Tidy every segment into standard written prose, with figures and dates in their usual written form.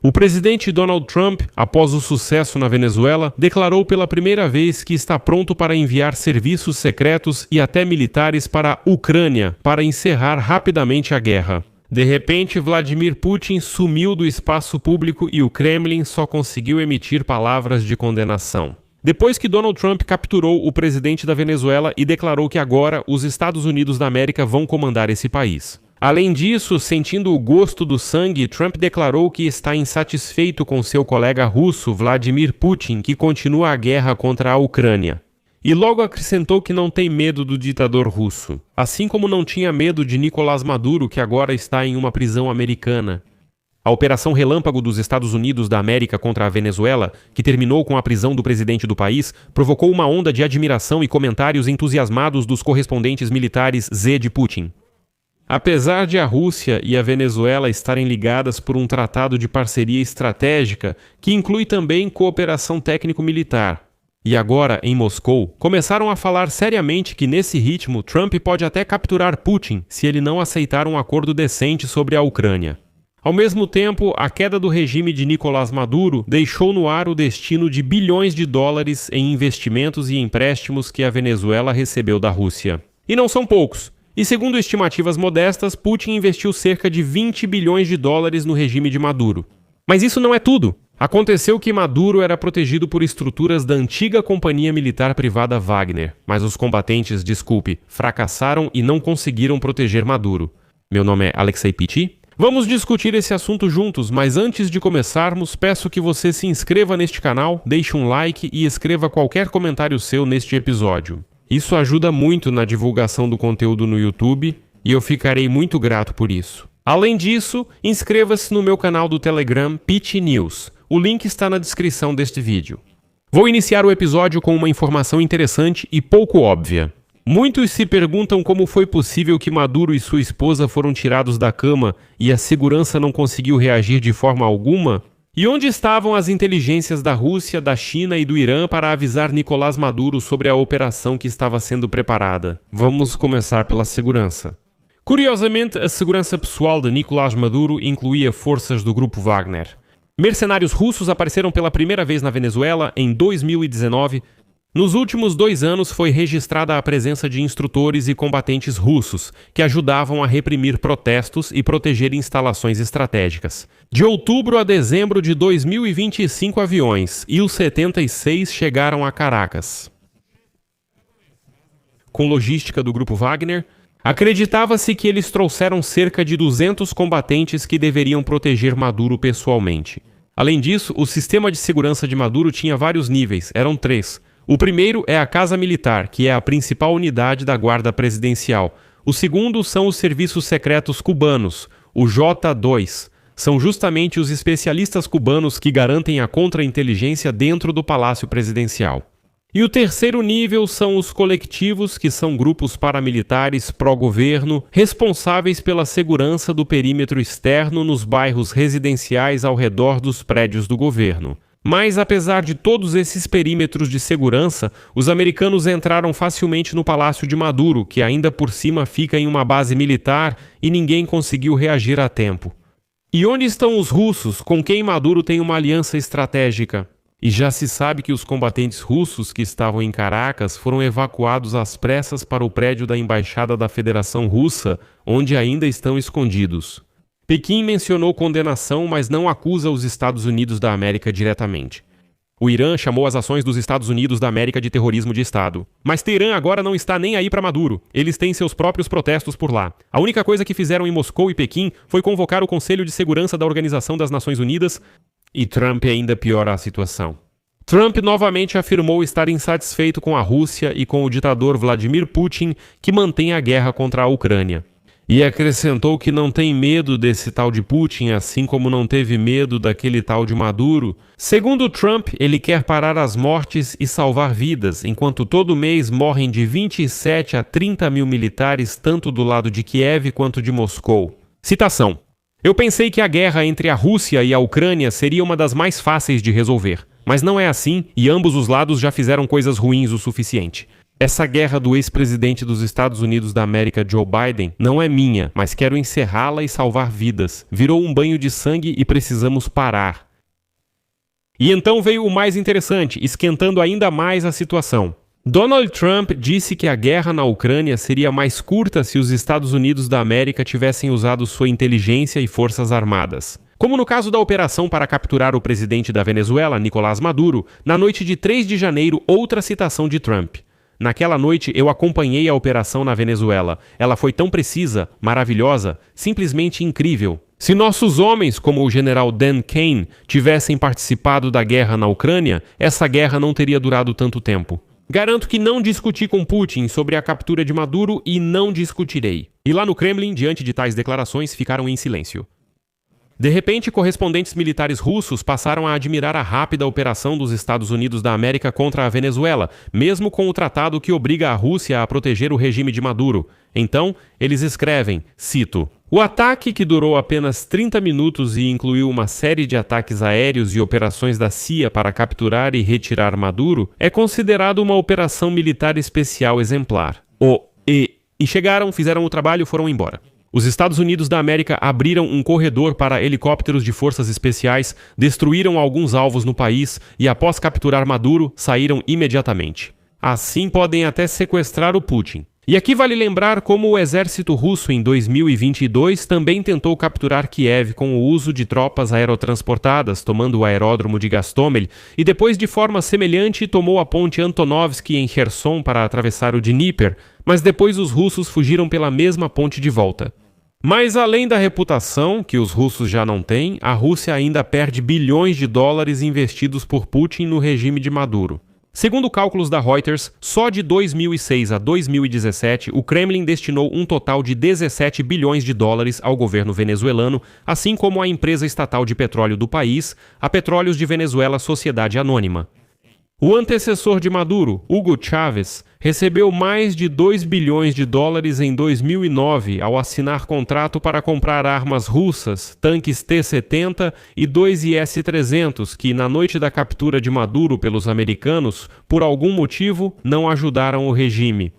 O presidente Donald Trump, após o sucesso na Venezuela, declarou pela primeira vez que está pronto para enviar serviços secretos e até militares para a Ucrânia para encerrar rapidamente a guerra. De repente, Vladimir Putin sumiu do espaço público e o Kremlin só conseguiu emitir palavras de condenação. Depois que Donald Trump capturou o presidente da Venezuela e declarou que agora os Estados Unidos da América vão comandar esse país. Além disso, sentindo o gosto do sangue, Trump declarou que está insatisfeito com seu colega russo, Vladimir Putin, que continua a guerra contra a Ucrânia. E logo acrescentou que não tem medo do ditador russo, assim como não tinha medo de Nicolás Maduro, que agora está em uma prisão americana. A Operação Relâmpago dos Estados Unidos da América contra a Venezuela, que terminou com a prisão do presidente do país, provocou uma onda de admiração e comentários entusiasmados dos correspondentes militares Z de Putin. Apesar de a Rússia e a Venezuela estarem ligadas por um tratado de parceria estratégica, que inclui também cooperação técnico-militar, e agora, em Moscou, começaram a falar seriamente que nesse ritmo Trump pode até capturar Putin se ele não aceitar um acordo decente sobre a Ucrânia. Ao mesmo tempo, a queda do regime de Nicolás Maduro deixou no ar o destino de bilhões de dólares em investimentos e empréstimos que a Venezuela recebeu da Rússia. E não são poucos. E segundo estimativas modestas, Putin investiu cerca de 20 bilhões de dólares no regime de Maduro. Mas isso não é tudo. Aconteceu que Maduro era protegido por estruturas da antiga companhia militar privada Wagner, mas os combatentes, fracassaram e não conseguiram proteger Maduro. Meu nome é Alexei Pitti. Vamos discutir esse assunto juntos, mas antes de começarmos, peço que você se inscreva neste canal, deixe um like e escreva qualquer comentário seu neste episódio. Isso ajuda muito na divulgação do conteúdo no YouTube e eu ficarei muito grato por isso. Além disso, inscreva-se no meu canal do Telegram Pitti News. O link está na descrição deste vídeo. Vou iniciar o episódio com uma informação interessante e pouco óbvia. Muitos se perguntam como foi possível que Maduro e sua esposa foram tirados da cama e a segurança não conseguiu reagir de forma alguma? E onde estavam as inteligências da Rússia, da China e do Irã para avisar Nicolás Maduro sobre a operação que estava sendo preparada? Vamos começar pela segurança. Curiosamente, a segurança pessoal de Nicolás Maduro incluía forças do grupo Wagner. Mercenários russos apareceram pela primeira vez na Venezuela em 2019. Nos últimos 2 anos foi registrada a presença de instrutores e combatentes russos, que ajudavam a reprimir protestos e proteger instalações estratégicas. De outubro a dezembro de 2025 aviões, Il-76 chegaram a Caracas. Com logística do grupo Wagner, acreditava-se que eles trouxeram cerca de 200 combatentes que deveriam proteger Maduro pessoalmente. Além disso, o sistema de segurança de Maduro tinha vários níveis, eram 3. O primeiro é a Casa Militar, que é a principal unidade da Guarda Presidencial. O segundo são os serviços secretos cubanos, o J-2. São justamente os especialistas cubanos que garantem a contra-inteligência dentro do Palácio Presidencial. E o terceiro nível são os coletivos, que são grupos paramilitares pró-governo, responsáveis pela segurança do perímetro externo nos bairros residenciais ao redor dos prédios do governo. Mas, apesar de todos esses perímetros de segurança, os americanos entraram facilmente no Palácio de Maduro, que ainda por cima fica em uma base militar, e ninguém conseguiu reagir a tempo. E onde estão os russos, com quem Maduro tem uma aliança estratégica? E já se sabe que os combatentes russos que estavam em Caracas foram evacuados às pressas para o prédio da Embaixada da Federação Russa, onde ainda estão escondidos. Pequim mencionou condenação, mas não acusa os Estados Unidos da América diretamente. O Irã chamou as ações dos Estados Unidos da América de terrorismo de Estado. Mas Teherã agora não está nem aí para Maduro. Eles têm seus próprios protestos por lá. A única coisa que fizeram em Moscou e Pequim foi convocar o Conselho de Segurança da Organização das Nações Unidas, e Trump ainda piora a situação. Trump novamente afirmou estar insatisfeito com a Rússia e com o ditador Vladimir Putin, que mantém a guerra contra a Ucrânia. E acrescentou que não tem medo desse tal de Putin, assim como não teve medo daquele tal de Maduro. Segundo Trump, ele quer parar as mortes e salvar vidas, enquanto todo mês morrem de 27 a 30 mil militares, tanto do lado de Kiev quanto de Moscou. Citação: "Eu pensei que a guerra entre a Rússia e a Ucrânia seria uma das mais fáceis de resolver, mas não é assim e ambos os lados já fizeram coisas ruins o suficiente. Essa guerra do ex-presidente dos Estados Unidos da América, Joe Biden, não é minha, mas quero encerrá-la e salvar vidas. Virou um banho de sangue e precisamos parar. E então veio o mais interessante, esquentando ainda mais a situação. Donald Trump disse que a guerra na Ucrânia seria mais curta se os Estados Unidos da América tivessem usado sua inteligência e forças armadas. Como no caso da operação para capturar o presidente da Venezuela, Nicolás Maduro, na noite de 3 de janeiro, outra citação de Trump. Naquela noite eu acompanhei a operação na Venezuela. Ela foi tão precisa, maravilhosa, simplesmente incrível. Se nossos homens, como o general Dan Kane, tivessem participado da guerra na Ucrânia, essa guerra não teria durado tanto tempo. Garanto que não discuti com Putin sobre a captura de Maduro e não discutirei. E lá no Kremlin, diante de tais declarações, ficaram em silêncio. De repente, correspondentes militares russos passaram a admirar a rápida operação dos Estados Unidos da América contra a Venezuela, mesmo com o tratado que obriga a Rússia a proteger o regime de Maduro. Então, eles escrevem, cito, "O ataque, que durou apenas 30 minutos e incluiu uma série de ataques aéreos e operações da CIA para capturar e retirar Maduro, é considerado uma operação militar especial exemplar." E chegaram, fizeram o trabalho e foram embora. Os Estados Unidos da América abriram um corredor para helicópteros de forças especiais, destruíram alguns alvos no país e, após capturar Maduro, saíram imediatamente. Assim podem até sequestrar o Putin. E aqui vale lembrar como o exército russo em 2022 também tentou capturar Kiev com o uso de tropas aerotransportadas, tomando o aeródromo de Gostomel, e depois de forma semelhante tomou a ponte Antonovsky em Kherson para atravessar o Dnieper, mas depois os russos fugiram pela mesma ponte de volta. Mas além da reputação, que os russos já não têm, a Rússia ainda perde bilhões de dólares investidos por Putin no regime de Maduro. Segundo cálculos da Reuters, só de 2006 a 2017, o Kremlin destinou um total de 17 bilhões de dólares ao governo venezuelano, assim como à empresa estatal de petróleo do país, a Petróleos de Venezuela Sociedade Anônima. O antecessor de Maduro, Hugo Chávez, recebeu mais de 2 bilhões de dólares em 2009 ao assinar contrato para comprar armas russas, tanques T-70 e 2 IS-300 que, na noite da captura de Maduro pelos americanos, por algum motivo, não ajudaram o regime.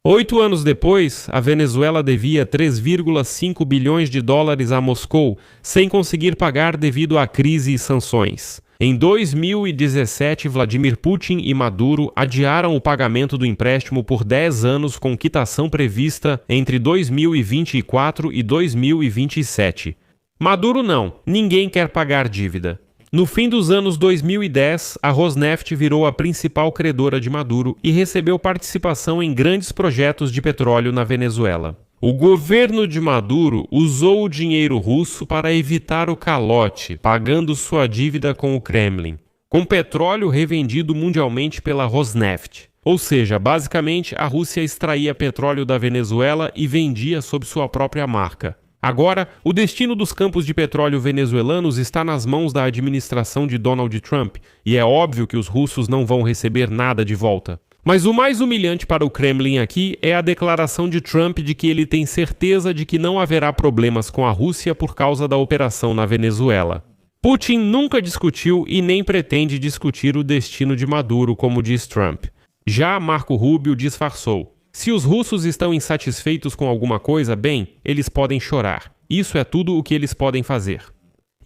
8 anos depois, a Venezuela devia 3,5 bilhões de dólares a Moscou, sem conseguir pagar devido à crise e sanções. Em 2017, Vladimir Putin e Maduro adiaram o pagamento do empréstimo por 10 anos com quitação prevista entre 2024 e 2027. Maduro não, ninguém quer pagar dívida. No fim dos anos 2010, a Rosneft virou a principal credora de Maduro e recebeu participação em grandes projetos de petróleo na Venezuela. O governo de Maduro usou o dinheiro russo para evitar o calote, pagando sua dívida com o Kremlin, com petróleo revendido mundialmente pela Rosneft. Ou seja, basicamente, a Rússia extraía petróleo da Venezuela e vendia sob sua própria marca. Agora, o destino dos campos de petróleo venezuelanos está nas mãos da administração de Donald Trump, e é óbvio que os russos não vão receber nada de volta. Mas o mais humilhante para o Kremlin aqui é a declaração de Trump de que ele tem certeza de que não haverá problemas com a Rússia por causa da operação na Venezuela. Putin nunca discutiu e nem pretende discutir o destino de Maduro, como diz Trump. Já Marco Rubio disfarçou. Se os russos estão insatisfeitos com alguma coisa, bem, eles podem chorar. Isso é tudo o que eles podem fazer.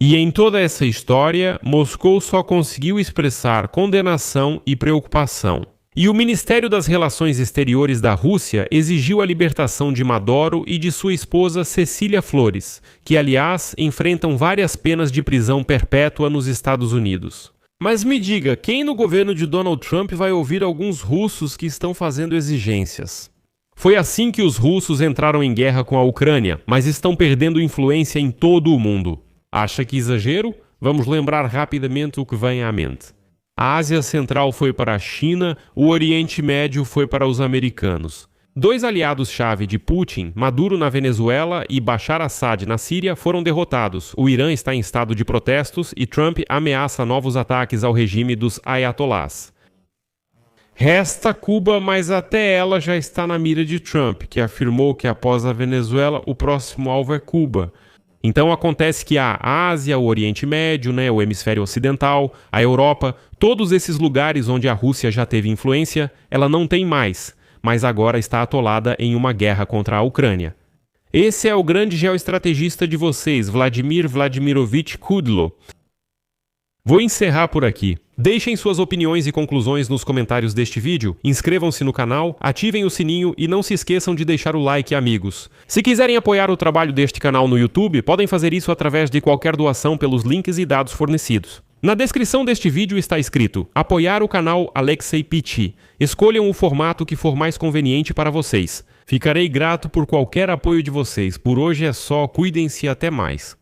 E em toda essa história, Moscou só conseguiu expressar condenação e preocupação. E o Ministério das Relações Exteriores da Rússia exigiu a libertação de Maduro e de sua esposa Cecília Flores, que, aliás, enfrentam várias penas de prisão perpétua nos Estados Unidos. Mas me diga, quem no governo de Donald Trump vai ouvir alguns russos que estão fazendo exigências? Foi assim que os russos entraram em guerra com a Ucrânia, mas estão perdendo influência em todo o mundo. Acha que exagero? Vamos lembrar rapidamente o que vem à mente. A Ásia Central foi para a China, o Oriente Médio foi para os americanos. 2 aliados-chave de Putin, Maduro na Venezuela e Bashar Assad na Síria, foram derrotados. O Irã está em estado de protestos e Trump ameaça novos ataques ao regime dos ayatolás. Resta Cuba, mas até ela já está na mira de Trump, que afirmou que após a Venezuela, o próximo alvo é Cuba. Então acontece que a Ásia, o Oriente Médio, o Hemisfério Ocidental, a Europa, todos esses lugares onde a Rússia já teve influência, ela não tem mais. mas agora está atolada em uma guerra contra a Ucrânia. Esse é o grande geoestrategista de vocês, Vladimir Vladimirovich Kudlo. Vou encerrar por aqui. Deixem suas opiniões e conclusões nos comentários deste vídeo, inscrevam-se no canal, ativem o sininho e não se esqueçam de deixar o like, amigos. Se quiserem apoiar o trabalho deste canal no YouTube, podem fazer isso através de qualquer doação pelos links e dados fornecidos. Na descrição deste vídeo está escrito apoiar o canal Alexei Pichi. Escolham o formato que for mais conveniente para vocês. Ficarei grato por qualquer apoio de vocês. Por hoje é só, cuidem-se e até mais.